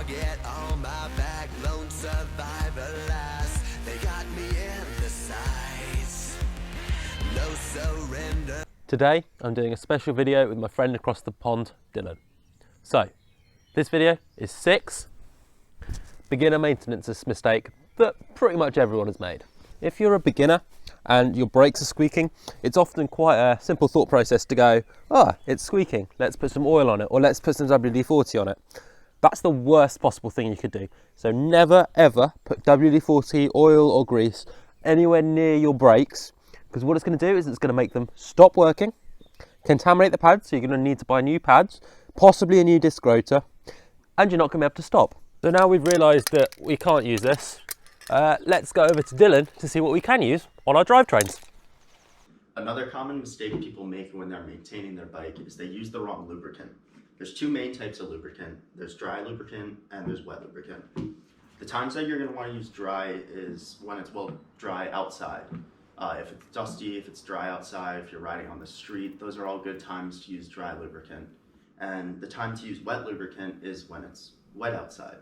target on my back, lone survivor last. They got me in the sights. No surrender. Today I'm doing a special video with my friend across the pond, Dylan. So, this video is 6 beginner maintenance mistake that pretty much everyone has made. If you're a beginner and your brakes are squeaking, it's often quite a simple thought process to go, it's squeaking, let's put some oil on it, or let's put some WD-40 on it. That's the worst possible thing you could do. So never ever put WD-40, oil or grease anywhere near your brakes, because what it's going to do is it's going to make them stop working, contaminate the pads, so you're going to need to buy new pads, possibly a new disc rotor, and you're not going to be able to stop. So now we've realised that we can't use this, let's go over to Dylan to see what we can use on our drivetrains. Another common mistake people make when they're maintaining their bike is they use the wrong lubricant. There's two main types of lubricant. There's dry lubricant and there's wet lubricant. The times that you're going to want to use dry is when it's dry outside. If it's dusty, if it's dry outside, if you're riding on the street, those are all good times to use dry lubricant. And the time to use wet lubricant is when it's wet outside.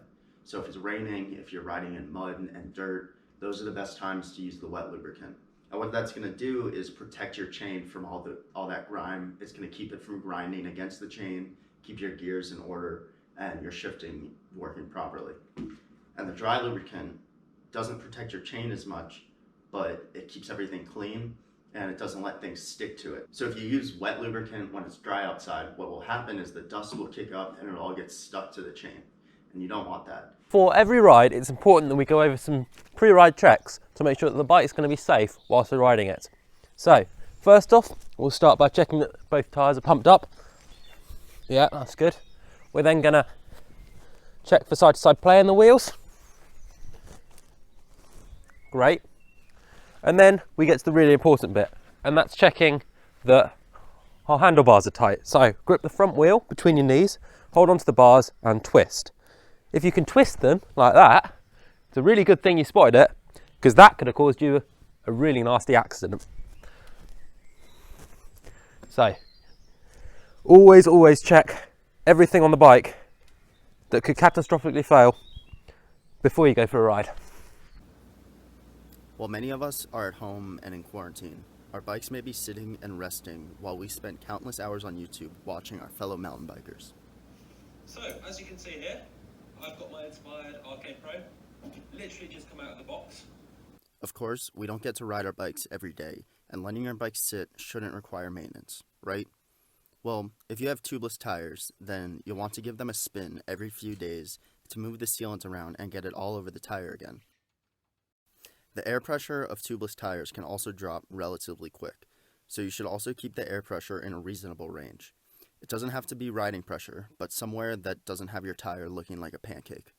So if it's raining, if you're riding in mud and dirt, those are the best times to use the wet lubricant. And what that's going to do is protect your chain from all that grime. It's going to keep it from grinding against the chain, keep your gears in order, and your shifting working properly. And the dry lubricant doesn't protect your chain as much, but it keeps everything clean and it doesn't let things stick to it. So if you use wet lubricant when it's dry outside, what will happen is the dust will kick up and it'll all get stuck to the chain. And you don't want that. For every ride, it's important that we go over some pre-ride checks to make sure that the bike is going to be safe whilst we're riding it. So, first off, we'll start by checking that both tyres are pumped up. Yeah, that's good. We're then going to check for side-to-side play in the wheels. Great. And then we get to the really important bit, and that's checking that our handlebars are tight. So, grip the front wheel between your knees, hold onto the bars and twist. If you can twist them like that, it's a really good thing you spotted it, because that could have caused you a really nasty accident. So, always check everything on the bike that could catastrophically fail before you go for a ride. While many of us are at home and in quarantine, our bikes may be sitting and resting while we spend countless hours on YouTube watching our fellow mountain bikers. So, as you can see here, I've got my inspired Arcade Pro, literally just come out of the box. Of course, we don't get to ride our bikes every day, and letting our bikes sit shouldn't require maintenance, right? Well, if you have tubeless tires, then you'll want to give them a spin every few days to move the sealant around and get it all over the tire again. The air pressure of tubeless tires can also drop relatively quick, so you should also keep the air pressure in a reasonable range. It doesn't have to be riding pressure, but somewhere that doesn't have your tire looking like a pancake.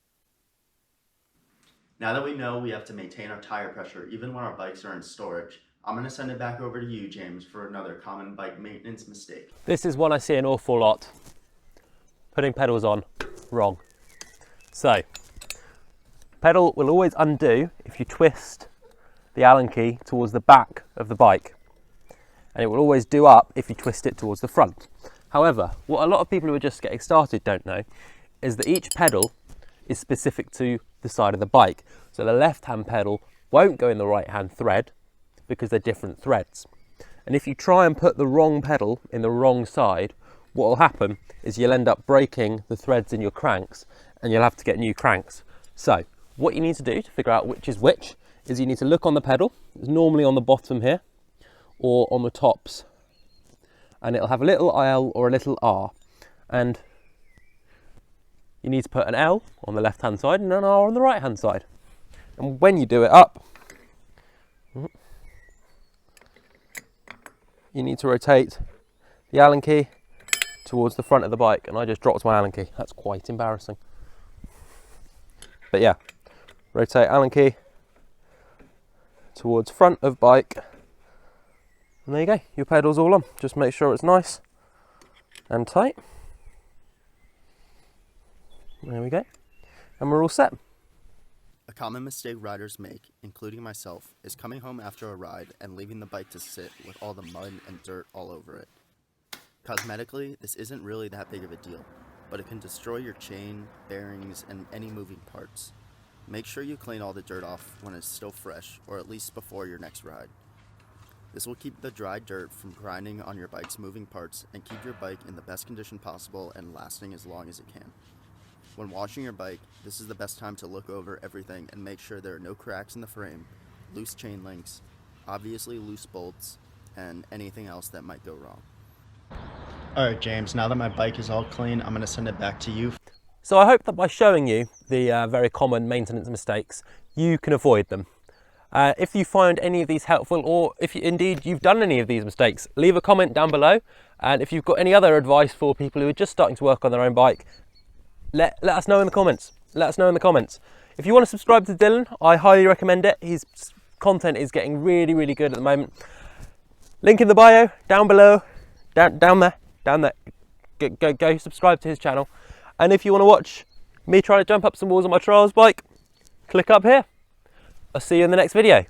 Now that we know we have to maintain our tire pressure even when our bikes are in storage, I'm going to send it back over to you, James, for another common bike maintenance mistake. This is one I see an awful lot. Putting pedals on wrong. So, pedal will always undo if you twist the Allen key towards the back of the bike. And it will always do up if you twist it towards the front. However, what a lot of people who are just getting started don't know is that each pedal is specific to the side of the bike. So the left-hand pedal won't go in the right-hand thread because they're different threads. And if you try and put the wrong pedal in the wrong side, what will happen is you'll end up breaking the threads in your cranks and you'll have to get new cranks. So what you need to do to figure out which is which is you need to look on the pedal. It's normally on the bottom here or on the tops. And it'll have a little L or a little R. And you need to put an L on the left hand side and an R on the right hand side. And when you do it up, you need to rotate the Allen key towards the front of the bike. And I just dropped my Allen key. That's quite embarrassing. But yeah, rotate Allen key towards front of bike. And there you go, your pedal's all on. Just make sure it's nice and tight. There we go. And we're all set. A common mistake riders make, including myself, is coming home after a ride and leaving the bike to sit with all the mud and dirt all over it. Cosmetically, this isn't really that big of a deal, but it can destroy your chain, bearings, and any moving parts. Make sure you clean all the dirt off when it's still fresh, or at least before your next ride. This will keep the dry dirt from grinding on your bike's moving parts and keep your bike in the best condition possible and lasting as long as it can. When washing your bike, this is the best time to look over everything and make sure there are no cracks in the frame, loose chain links, obviously loose bolts, and anything else that might go wrong. Alright James, now that my bike is all clean, I'm going to send it back to you. So I hope that by showing you the very common maintenance mistakes, you can avoid them. If you find any of these helpful, or if indeed you've done any of these mistakes, leave a comment down below. And if you've got any other advice for people who are just starting to work on their own bike, let us know in the comments. Let us know in the comments. If you want to subscribe to Dylan, I highly recommend it. His content is getting really, really good at the moment. Link in the bio, down below, down there. Go subscribe to his channel. And if you want to watch me try to jump up some walls on my trials bike, click up here. I'll see you in the next video.